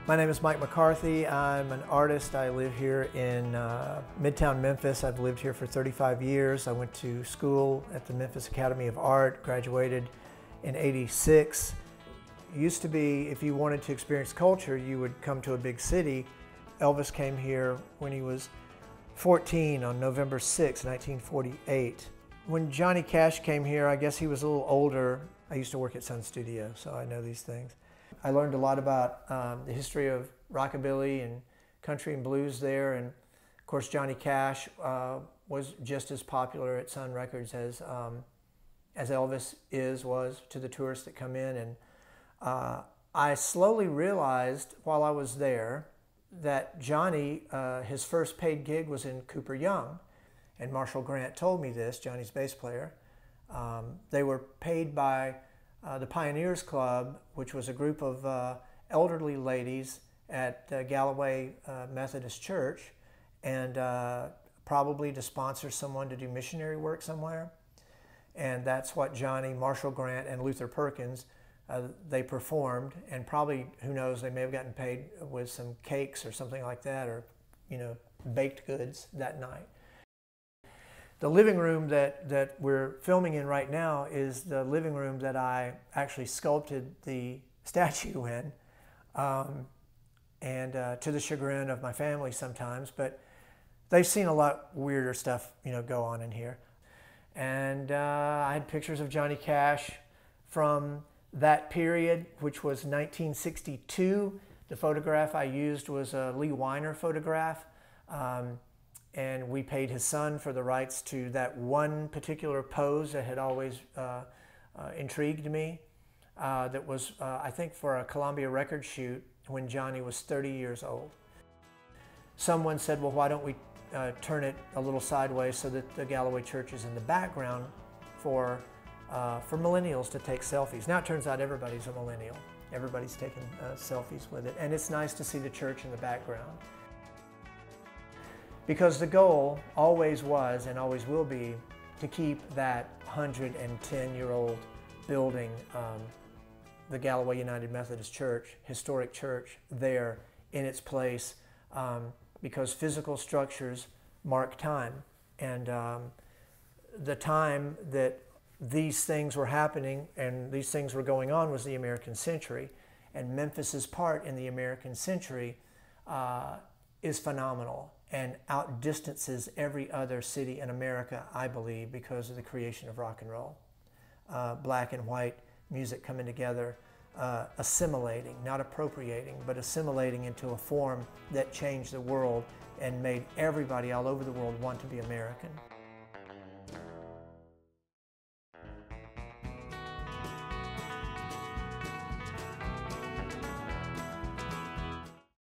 My name is Mike McCarthy. I'm an artist. I live here in Midtown Memphis. I've lived here for 35 years. I went to school at the Memphis Academy of Art, graduated in '86. It used to be, if you wanted to experience culture, you would come to a big city. Elvis came here when he was 14 on November 6, 1948. When Johnny Cash came here, I guess he was a little older. I used to work at Sun Studio, so I know these things. I learned a lot about the history of rockabilly and country and blues there, and of course Johnny Cash was just as popular at Sun Records as Elvis was to the tourists that come in. And I slowly realized while I was there that Johnny, his first paid gig was in Cooper Young, and Marshall Grant told me this, Johnny's bass player. They were paid by the Pioneers Club, which was a group of elderly ladies at Galloway Methodist Church, and probably to sponsor someone to do missionary work somewhere. And that's what Johnny, Marshall Grant, and Luther Perkins, they performed, and probably, who knows, they may have gotten paid with some cakes or something like that, or, you know, baked goods that night. The living room that we're filming in right now is the living room that I actually sculpted the statue in, and to the chagrin of my family sometimes, but they've seen a lot weirder stuff, you know, go on in here. And I had pictures of Johnny Cash from that period, which was 1962. The photograph I used was a Lee Weiner photograph. And we paid his son for the rights to that one particular pose that had always intrigued me. That was, I think, for a Columbia record shoot when Johnny was 30 years old. Someone said, well, why don't we turn it a little sideways so that the Galloway Church is in the background for millennials to take selfies. Now it turns out everybody's a millennial. Everybody's taking selfies with it. And it's nice to see the church in the background. Because the goal always was and always will be to keep that 110-year-old building, the Galloway United Methodist Church, historic church, there in its place, because physical structures mark time. And the time that these things were happening and these things were going on was the American century. And Memphis's part in the American century is phenomenal and outdistances every other city in America, I believe, because of the creation of rock and roll. Black and white music coming together, assimilating, not appropriating, but assimilating into a form that changed the world and made everybody all over the world want to be American.